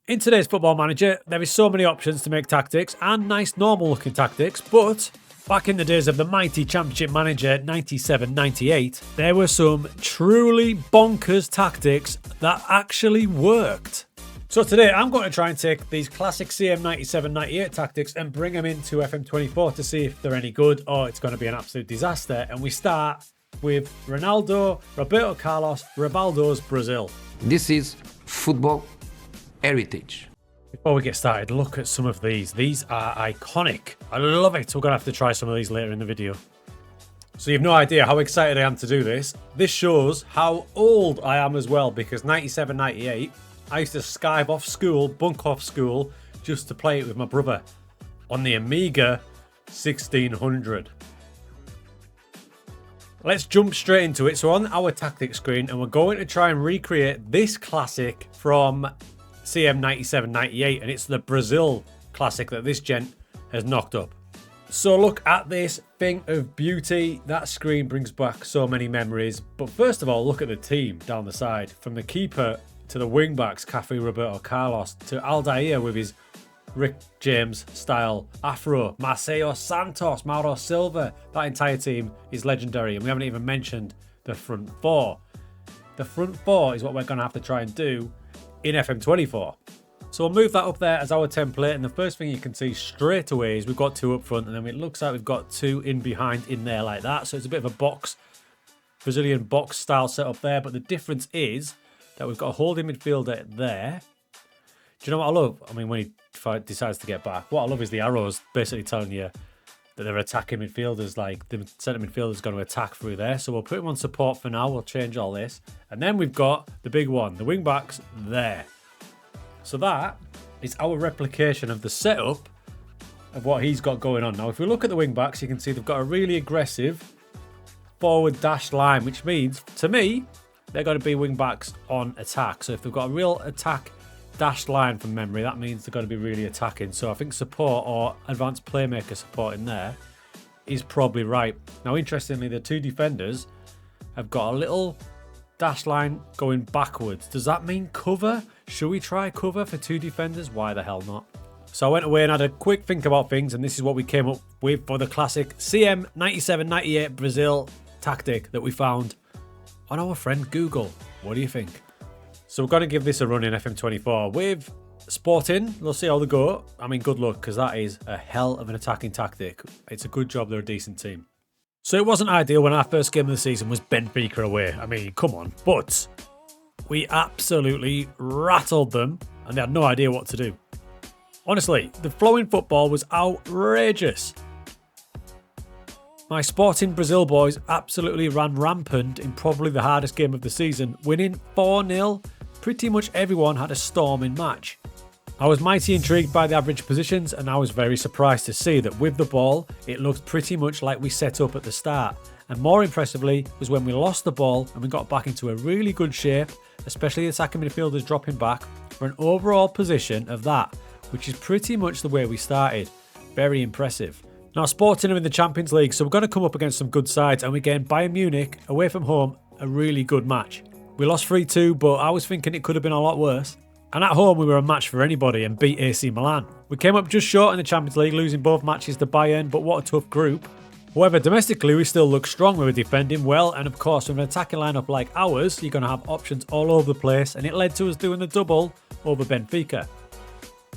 In today's Football Manager, there is so many options to make tactics and nice normal looking tactics, but back in the days of the mighty Championship Manager 97-98, there were some truly bonkers tactics that actually worked. So today I'm going to try and take these classic CM 97-98 tactics and bring them into FM24 to see if they're any good or it's going to be an absolute disaster. And we start with Ronaldo, Roberto Carlos, Rivaldo's Brazil. This is football heritage. Before we get started, look at some of these. These are iconic. I love it. We're going to have to try some of these later in the video. So you have no idea how excited I am to do this. This shows how old I am as well, because 97-98, I used to skive off school, bunk off school, just to play it with my brother on the Amiga 1600. Let's jump straight into it. So on our tactics screen, and we're going to try and recreate this classic from CM 97-98, and it's the Brazil classic that this gent has knocked up. So look at this thing of beauty. That screen brings back so many memories. But first of all, look at the team down the side. From the keeper to the wing backs, Cafu, Roberto Carlos, to Aldair with his Rick James style afro, Marcelo Santos, Mauro Silva. That entire team is legendary, and we haven't even mentioned the front four. The front four is what we're going to have to try and do in FM24. So we'll move that up there as our template, and the first thing you can see straight away is we've got two up front, and then it looks like we've got two in behind in there like that. So it's a bit of a box, Brazilian box style setup there, but the difference is that we've got a holding midfielder there. Do you know what I love? I mean, when he decides to get back, what I love is the arrows basically telling you that they're attacking midfielders, like the centre midfielder's going to attack through there. So we'll put him on support for now. We'll change all this. And then we've got the big one, the wing backs there. So that is our replication of the setup of what he's got going on. Now, if we look at the wing backs, you can see they've got a really aggressive forward dash line, which means, to me, they're going to be wing backs on attack. So if they've got a real attack dashed line from memory, that means they're going to be really attacking. So I think support or advanced playmaker support in there is probably right. Now, interestingly, the two defenders have got a little dash line going backwards. Does that mean cover? Should we try cover for two defenders? Why the hell not? So I went away and had a quick think about things, and this is what we came up with for the classic CM 97-98 Brazil tactic that we found on our friend Google. What do you think? So we're going to give this a run in FM24 with Sporting. We'll see how they go. I mean, good luck, because that is a hell of an attacking tactic. It's a good job they're a decent team. So it wasn't ideal when our first game of the season was Benfica away. I mean, come on. But we absolutely rattled them, and they had no idea what to do. Honestly, the flow in football was outrageous. My Sporting Brazil boys absolutely ran rampant in probably the hardest game of the season, winning 4-0. Pretty much everyone had a storming match. I was mighty intrigued by the average positions, and I was very surprised to see that with the ball, it looked pretty much like we set up at the start. And more impressively was when we lost the ball and we got back into a really good shape, especially the attacking midfielders dropping back, for an overall position of that, which is pretty much the way we started. Very impressive. Now, Sporting are in the Champions League, so we're going to come up against some good sides, and we gained Bayern Munich, away from home, a really good match. We lost 3-2, but I was thinking it could have been a lot worse. And at home, we were a match for anybody and beat AC Milan. We came up just short in the Champions League, losing both matches to Bayern, but what a tough group. However, domestically, we still look strong. We were defending well, and of course, with an attacking lineup like ours, you're going to have options all over the place, and it led to us doing the double over Benfica.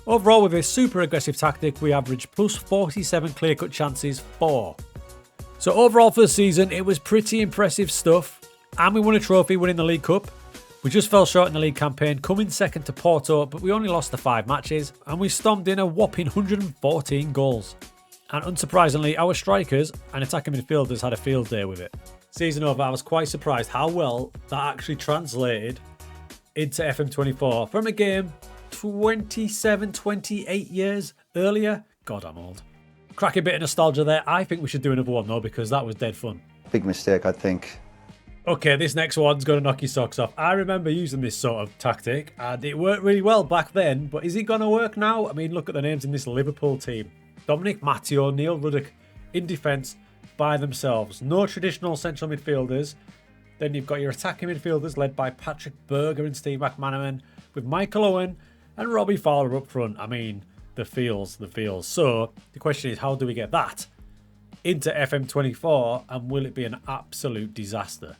Overall, with this super aggressive tactic, we averaged plus 47 clear-cut chances for. So overall for the season, it was pretty impressive stuff. And we won a trophy, winning the League Cup. We just fell short in the league campaign, coming second to Porto, but we only lost the 5 matches, and we stomped in a whopping 114 goals. And unsurprisingly, our strikers and attacking midfielders had a field day with it. Season over, I was quite surprised how well that actually translated into FM24 from a game 27, 28 years earlier. God, I'm old. Cracking bit of nostalgia there. I think we should do another one though, because that was dead fun. Big mistake, I think. Okay, this next one's going to knock your socks off. I remember using this sort of tactic, and it worked really well back then, but is it going to work now? I mean, look at the names in this Liverpool team. Dominic Matteo, Neil Ruddock in defence by themselves. No traditional central midfielders. Then you've got your attacking midfielders led by Patrick Berger and Steve McManaman, with Michael Owen And Robbie Fowler up front. I mean, the feels. So the question is, how do we get that into FM24, and will it be an absolute disaster?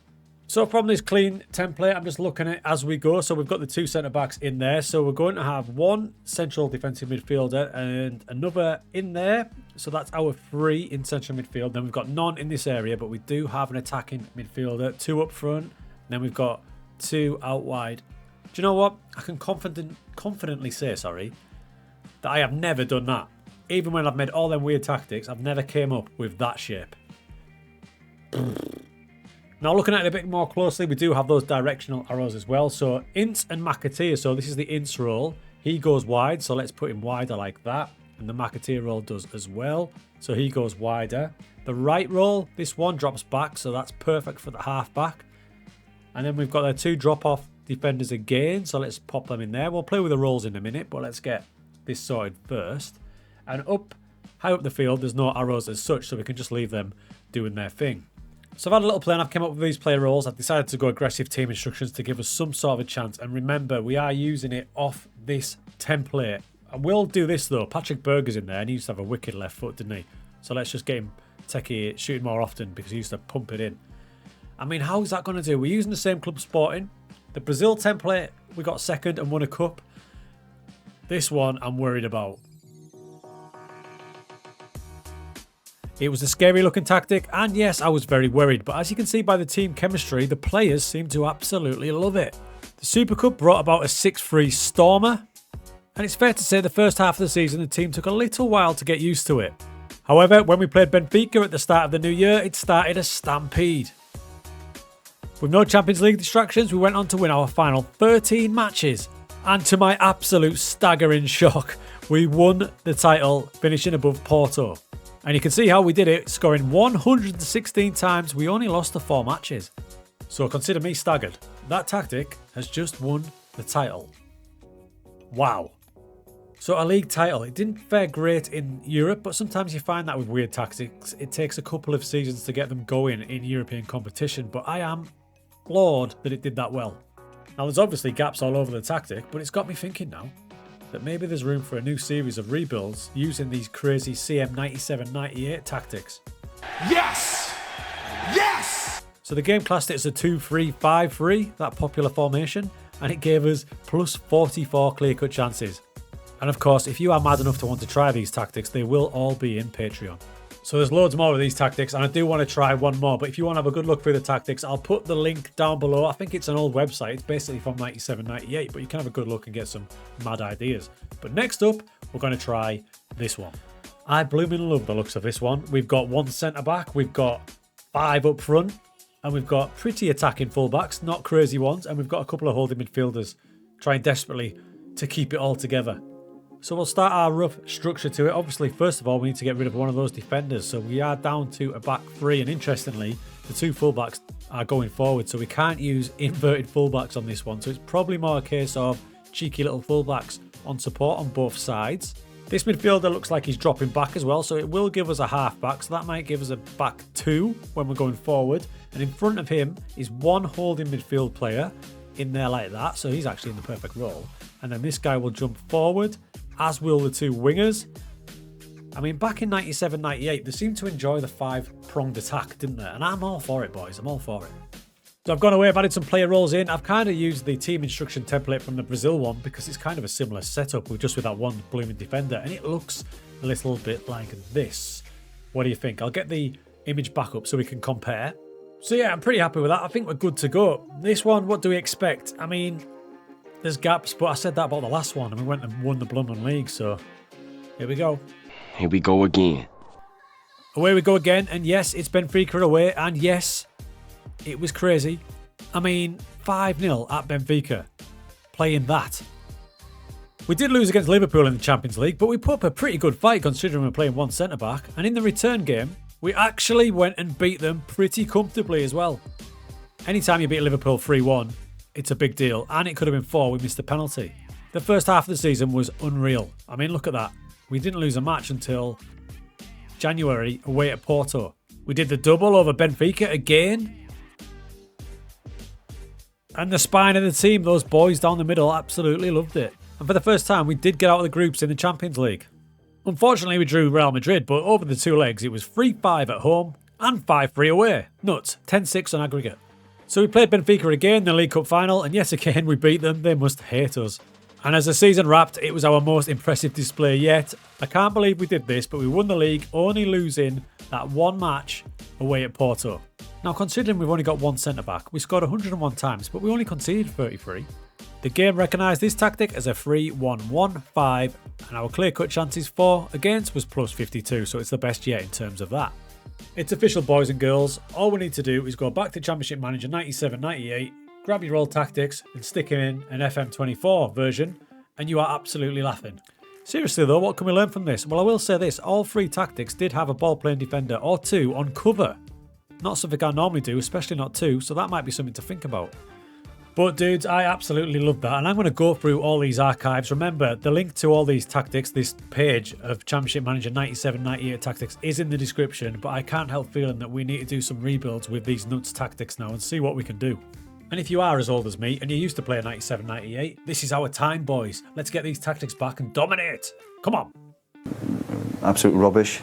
So from this clean template, I'm just looking at as we go. So we've got the 2 centre-backs in there. So we're going to have one central defensive midfielder and another in there. So that's our 3 in central midfield. Then we've got none in this area, but we do have an attacking midfielder, 2 up front. Then we've got 2 out wide. Do you know what? I can confidently say, that I have never done that. Even when I've made all them weird tactics, I've never came up with that shape. Now, looking at it a bit more closely, we do have those directional arrows as well. So, Ince and McAteer. So, this is the Ince roll. He goes wide, so let's put him wider like that. And the McAteer roll does as well. So, he goes wider. The right roll, this one drops back, so that's perfect for the half-back. And then we've got our 2 drop-off defenders again, so let's pop them in there. We'll play with the rolls in a minute, but let's get this sorted first. And high up the field, there's no arrows as such, so we can just leave them doing their thing. So I've had a little play and I've come up with these player roles. I've decided to go aggressive team instructions to give us some sort of a chance. And remember, we are using it off this template. I will do this though. Patrick Berger's in there and he used to have a wicked left foot, didn't he? So let's just get him shooting more often because he used to pump it in. I mean, how is that going to do? We're using the same club Sporting. The Brazil template, we got second and won a cup. This one I'm worried about. It was a scary looking tactic, and yes, I was very worried, but as you can see by the team chemistry, the players seem to absolutely love it. The Super Cup brought about a 6-3 stormer, and it's fair to say the first half of the season the team took a little while to get used to it. However, when we played Benfica at the start of the new year, it started a stampede. With no Champions League distractions, we went on to win our final 13 matches, and to my absolute staggering shock, we won the title, finishing above Porto. And you can see how we did it, scoring 116 times. We only lost the 4 matches. So consider me staggered. That tactic has just won the title. Wow. So a league title. It didn't fare great in Europe, but sometimes you find that with weird tactics. It takes a couple of seasons to get them going in European competition, but I am floored that it did that well. Now there's obviously gaps all over the tactic, but it's got me thinking now that maybe there's room for a new series of rebuilds using these crazy CM 97-98 tactics. Yes! Yes! So the game classed it as a 2-3-5-3, that popular formation, and it gave us plus 44 clear-cut chances. And of course, if you are mad enough to want to try these tactics, they will all be in Patreon. So there's loads more of these tactics, and I do want to try one more, but if you want to have a good look through the tactics, I'll put the link down below. I think it's an old website. It's basically from 97-98, but you can have a good look and get some mad ideas. But next up, we're going to try this one. I blooming love the looks of this one. We've got 1 centre-back, we've got 5 up front, and we've got pretty attacking full-backs, not crazy ones, and we've got a couple of holding midfielders trying desperately to keep it all together. So we'll start our rough structure to it. Obviously, first of all, we need to get rid of one of those defenders. So we are down to a back 3. And interestingly, the 2 fullbacks are going forward. So we can't use inverted fullbacks on this one. So it's probably more a case of cheeky little fullbacks on support on both sides. This midfielder looks like he's dropping back as well. So it will give us a half back. So that might give us a back 2 when we're going forward. And in front of him is one holding midfield player in there like that. So he's actually in the perfect role. And then this guy will jump forward, as will the 2 wingers. I mean, back in 97-98, they seemed to enjoy the 5-pronged attack, didn't they? And I'm all for it, boys. I'm all for it. So I've gone away, I've added some player roles in. I've kind of used the team instruction template from the Brazil one because it's kind of a similar setup with that one blooming defender. And it looks a little bit like this. What do you think? I'll get the image back up so we can compare. So yeah, I'm pretty happy with that. I think we're good to go. This one, what do we expect? I mean, there's gaps, but I said that about the last one and we went and won the Blundon League, so here we go. Here we go again. Away we go again, and yes, it's Benfica away, and yes, it was crazy. I mean, 5-0 at Benfica, playing that. We did lose against Liverpool in the Champions League, but we put up a pretty good fight considering we're playing 1 centre-back, and in the return game, we actually went and beat them pretty comfortably as well. Anytime you beat Liverpool 3-1, it's a big deal, and it could have been 4. We missed a penalty. The first half of the season was unreal. I mean, look at that. We didn't lose a match until January away at Porto. We did the double over Benfica again. And the spine of the team, those boys down the middle, absolutely loved it. And for the first time, we did get out of the groups in the Champions League. Unfortunately, we drew Real Madrid, but over the 2 legs, it was 3-5 at home and 5-3 away. Nuts, 10-6 on aggregate. So we played Benfica again in the League Cup final, and yes, again, we beat them. They must hate us. And as the season wrapped, it was our most impressive display yet. I can't believe we did this, but we won the league, only losing that one match away at Porto. Now, considering we've only got one centre-back, we scored 101 times, but we only conceded 33. The game recognised this tactic as a 3-1-1-5, and our clear-cut chances for against was plus 52, so it's the best yet in terms of that. It's official, boys and girls. All we need to do is go back to Championship Manager 97-98, grab your old tactics and stick in an FM24 version, and you are absolutely laughing. Seriously though, what can we learn from this? Well, I will say this, all 3 tactics did have a ball-playing defender or 2 on cover. Not something I normally do, especially not 2, so that might be something to think about. But dudes, I absolutely love that, and I'm going to go through all these archives. Remember, the link to all these tactics, this page of Championship Manager 97-98 tactics is in the description, but I can't help feeling that we need to do some rebuilds with these nuts tactics now and see what we can do. And if you are as old as me and you used to play 97-98, this is our time, boys. Let's get these tactics back and dominate. Come on. Absolute rubbish.